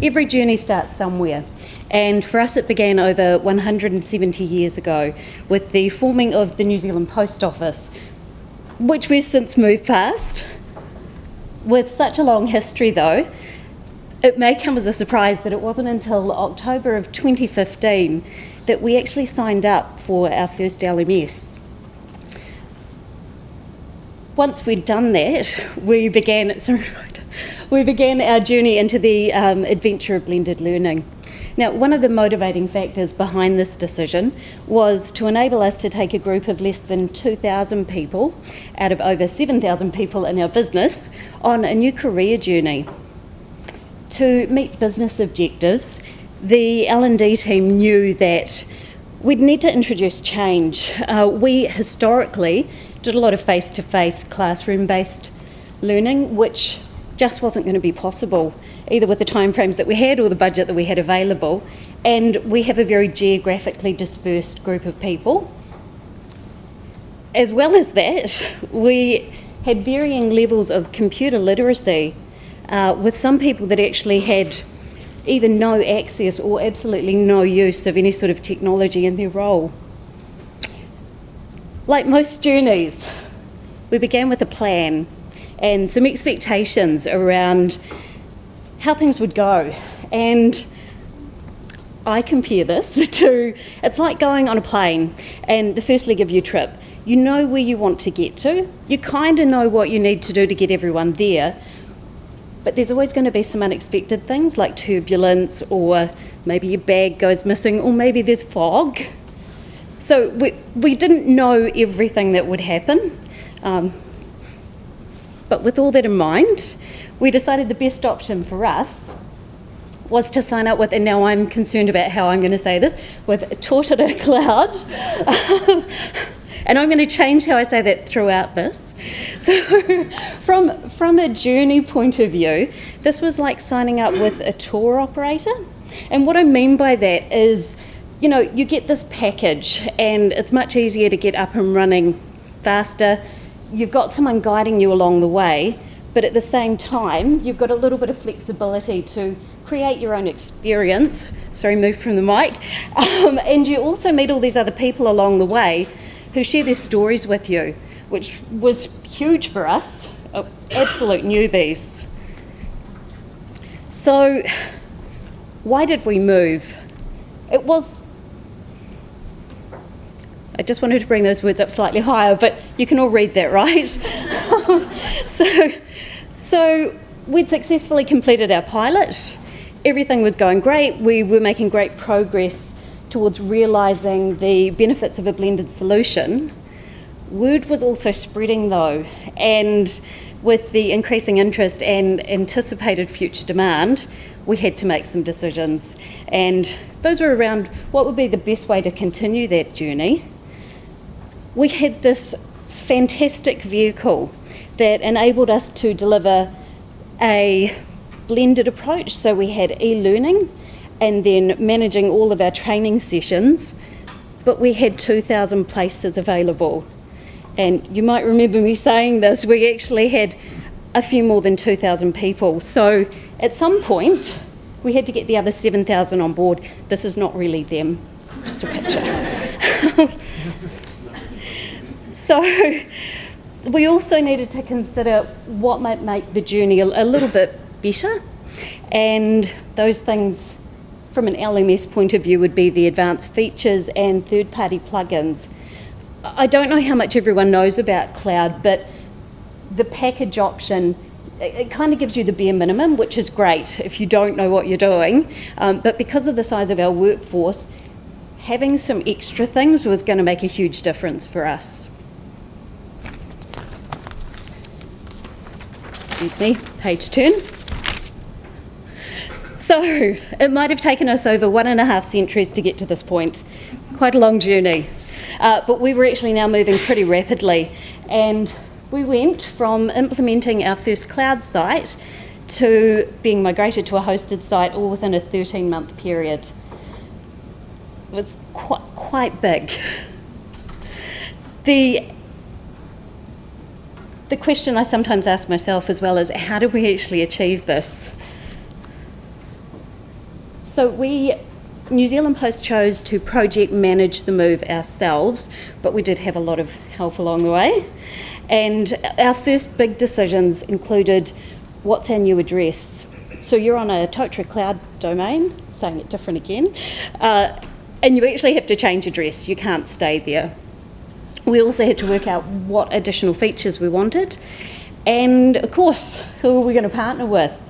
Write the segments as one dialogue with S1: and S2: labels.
S1: every journey starts somewhere. And for us it began over 170 years ago with the forming of the New Zealand Post Office, which we've since moved past. With such a long history though, it may come as a surprise that it wasn't until October of 2015 that we actually signed up for our first LMS. Once we'd done that, we began our journey into the adventure of blended learning. Now, one of the motivating factors behind this decision was to enable us to take a group of less than 2,000 people out of over 7,000 people in our business on a new career journey. To meet business objectives, the L&D team knew that we'd need to introduce change. We historically did a lot of face-to-face classroom-based learning, which just wasn't going to be possible, either with the timeframes that we had or the budget that we had available. And we have a very geographically dispersed group of people. As well as that, we had varying levels of computer literacy, with some people that actually had either no access or absolutely no use of any sort of technology in their role. Like most journeys, we began with a plan and some expectations around how things would go. And I compare this to, it's like going on a plane and the first leg of your trip. You know where you want to get to, you kind of know what you need to do to get everyone there, but there's always going to be some unexpected things like turbulence, or maybe your bag goes missing, or maybe there's fog. So we didn't know everything that would happen. But with all that in mind, we decided the best option for us was to sign up with, and now I'm concerned about how I'm going to say this, with Totara Cloud. And I'm going to change how I say that throughout this. So from a journey point of view, this was like signing up with a tour operator. And what I mean by that is, you know, you get this package and it's much easier to get up and running faster. You've got someone guiding you along the way, but at the same time, you've got a little bit of flexibility to create your own experience. Sorry, move from the mic. And you also meet all these other people along the way who share their stories with you, which was huge for us, absolute newbies. So, why did we move? It was, I just wanted to bring those words up slightly higher, but you can all read that, right? So we'd successfully completed our pilot. Everything was going great. We were making great progress towards realising the benefits of a blended solution. Word was also spreading though, and with the increasing interest and anticipated future demand, we had to make some decisions. And those were around what would be the best way to continue that journey. We had this fantastic vehicle that enabled us to deliver a blended approach. So we had e-learning and then managing all of our training sessions, but we had 2,000 places available. And you might remember me saying this, we actually had a few more than 2,000 people. So at some point, we had to get the other 7,000 on board. This is not really them, it's just a picture. So we also needed to consider what might make the journey a little bit better. And those things from an LMS point of view would be the advanced features and third-party plugins. I don't know how much everyone knows about cloud, but the package option, it kind of gives you the bare minimum, which is great if you don't know what you're doing. But because of the size of our workforce, having some extra things was going to make a huge difference for us. Excuse me, page turn. So it might have taken us over 1.5 centuries to get to this point. Quite a long journey. But we were actually now moving pretty rapidly, and we went from implementing our first cloud site to being migrated to a hosted site all within a 13-month period. It was quite big. The question I sometimes ask myself as well is, how did we actually achieve this? So New Zealand Post chose to project manage the move ourselves, but we did have a lot of help along the way. And our first big decisions included, what's our new address? So you're on a Totara cloud domain, saying it different again, and you actually have to change address, you can't stay there. We also had to work out what additional features we wanted, and of course, who are we going to partner with?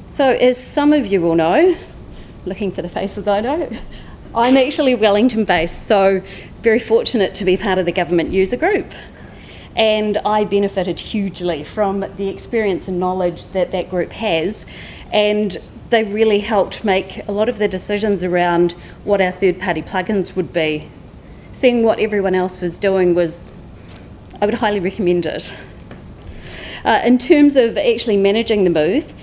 S1: So as some of you will know, looking for the faces I know, I'm actually Wellington based, so very fortunate to be part of the government user group. And I benefited hugely from the experience and knowledge that that group has, and they really helped make a lot of the decisions around what our third-party plugins would be. Seeing what everyone else was doing I would highly recommend it. In terms of actually managing the move,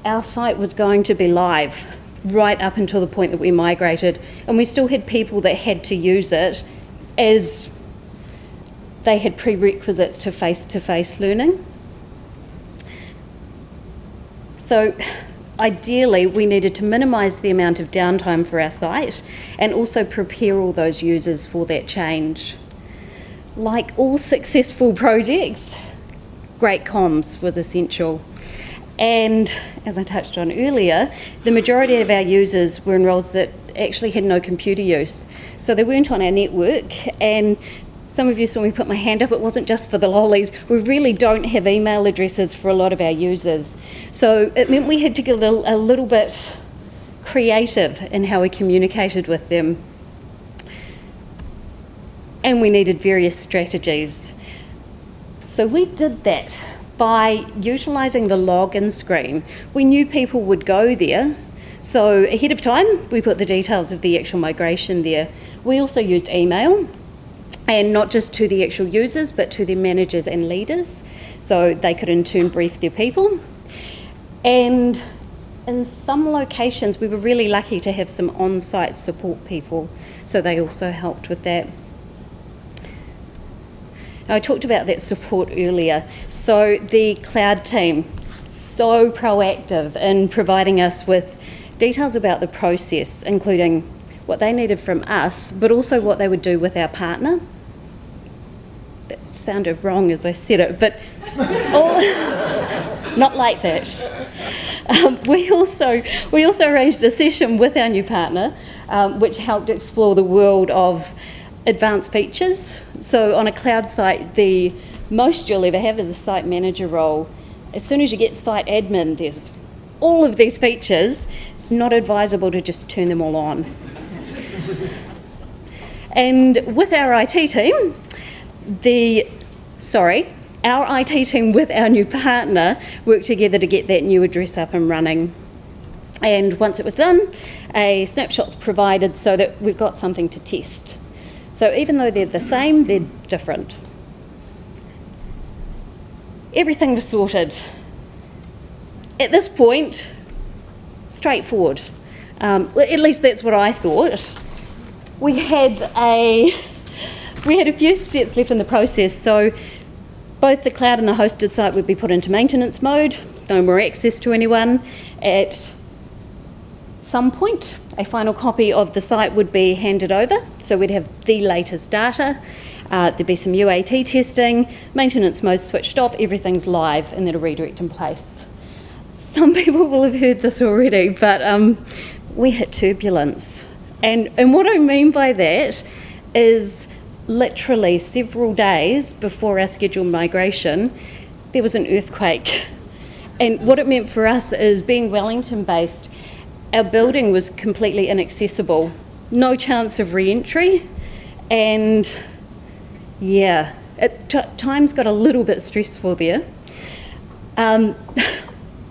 S1: our site was going to be live right up until the point that we migrated, and we still had people that had to use it as they had prerequisites to face-to-face learning. So ideally, we needed to minimise the amount of downtime for our site and also prepare all those users for that change. Like all successful projects, great comms was essential. And as I touched on earlier, the majority of our users were in roles that actually had no computer use. So they weren't on our network, and some of you saw me put my hand up, it wasn't just for the lollies. We really don't have email addresses for a lot of our users. So it meant we had to get a little bit creative in how we communicated with them. And we needed various strategies. So we did that by utilising the login screen. We knew people would go there, so ahead of time we put the details of the actual migration there. We also used email, and not just to the actual users but to their managers and leaders, so they could in turn brief their people. And in some locations we were really lucky to have some on-site support people, so they also helped with that. I talked about that support earlier. So the cloud team, so proactive in providing us with details about the process, including what they needed from us, but also what they would do with our partner. That sounded wrong as I said it, but not like that. We also arranged a session with our new partner, which helped explore the world of advanced features. So on a cloud site, the most you'll ever have is a site manager role. As soon as you get site admin, there's all of these features, not advisable to just turn them all on. And with our IT team, our IT team with our new partner worked together to get that new address up and running. And once it was done, a snapshot's provided so that we've got something to test. So even though they're the same, they're different. Everything was sorted. At this point, straightforward. Well, at least that's what I thought. We had a few steps left in the process. So both the cloud and the hosted site would be put into maintenance mode, no more access to anyone. At some point, a final copy of the site would be handed over, so we'd have the latest data. There'd be some UAT testing, maintenance mode switched off, everything's live, and then a redirect in place. Some people will have heard this already, but we hit turbulence. And what I mean by that is literally several days before our scheduled migration, there was an earthquake. And what it meant for us is, being Wellington-based, our building was completely inaccessible, no chance of re-entry, and yeah, times got a little bit stressful there.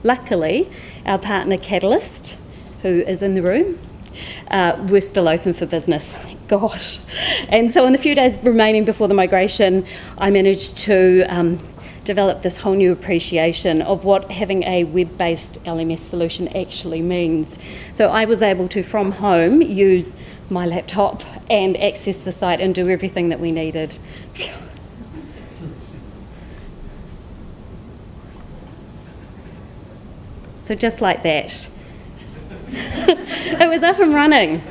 S1: Luckily, our partner Catalyst, who is in the room, we're still open for business, thank gosh. And so in the few days remaining before the migration, I managed to develop this whole new appreciation of what having a web-based LMS solution actually means. So I was able to, from home, use my laptop and access the site and do everything that we needed. So just like that. It was up and running.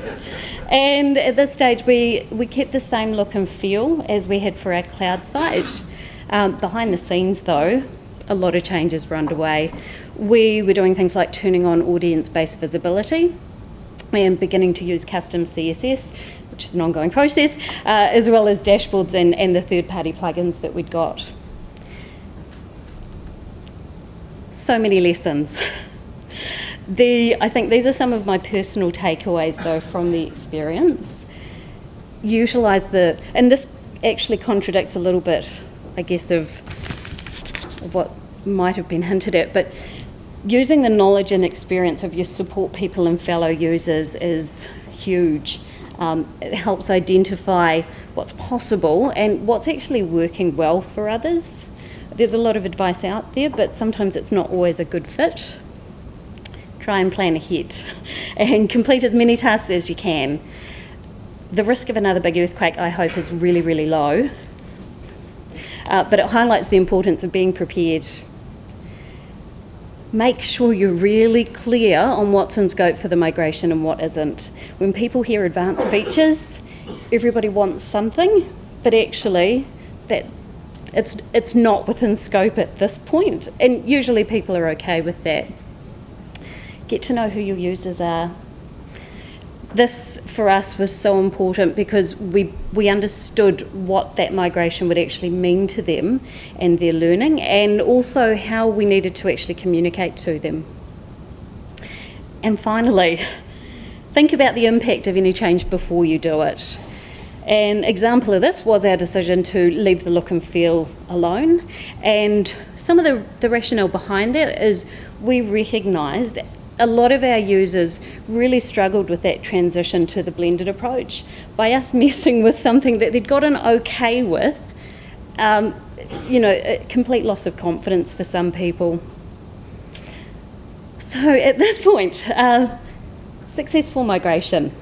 S1: And at this stage, we kept the same look and feel as we had for our cloud site. Behind the scenes, though, a lot of changes were underway. We were doing things like turning on audience-based visibility and beginning to use custom CSS, which is an ongoing process, as well as dashboards and the third-party plugins that we'd got. So many lessons. I think these are some of my personal takeaways, though, from the experience. Utilise and this actually contradicts a little bit, I guess, of what might have been hinted at, but using the knowledge and experience of your support people and fellow users is huge. It helps identify what's possible and what's actually working well for others. There's a lot of advice out there, but sometimes it's not always a good fit. Try and plan ahead and complete as many tasks as you can. The risk of another big earthquake, I hope, is really, really low, but it highlights the importance of being prepared. Make sure you're really clear on what's in scope for the migration and what isn't. When people hear advanced features, everybody wants something, but actually it's not within scope at this point, and usually people are okay with that. Get to know who your users are. This, for us, was so important because we understood what that migration would actually mean to them and their learning, and also how we needed to actually communicate to them. And finally, think about the impact of any change before you do it. An example of this was our decision to leave the look and feel alone, and some of the rationale behind that is we recognised a lot of our users really struggled with that transition to the blended approach. By us messing with something that they'd gotten okay with, a complete loss of confidence for some people. So at this point, successful migration.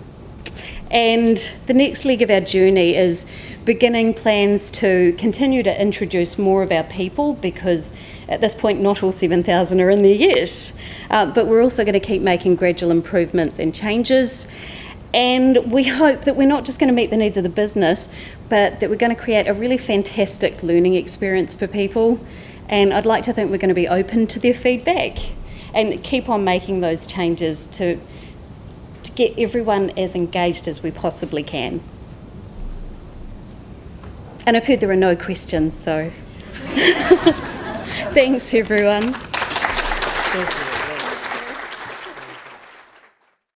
S1: And the next leg of our journey is beginning plans to continue to introduce more of our people, because at this point not all 7,000 are in there yet. But we're also going to keep making gradual improvements and changes. And we hope that we're not just going to meet the needs of the business, but that we're going to create a really fantastic learning experience for people. And I'd like to think we're going to be open to their feedback and keep on making those changes to get everyone as engaged as we possibly can. And I've heard there are no questions, so thanks everyone.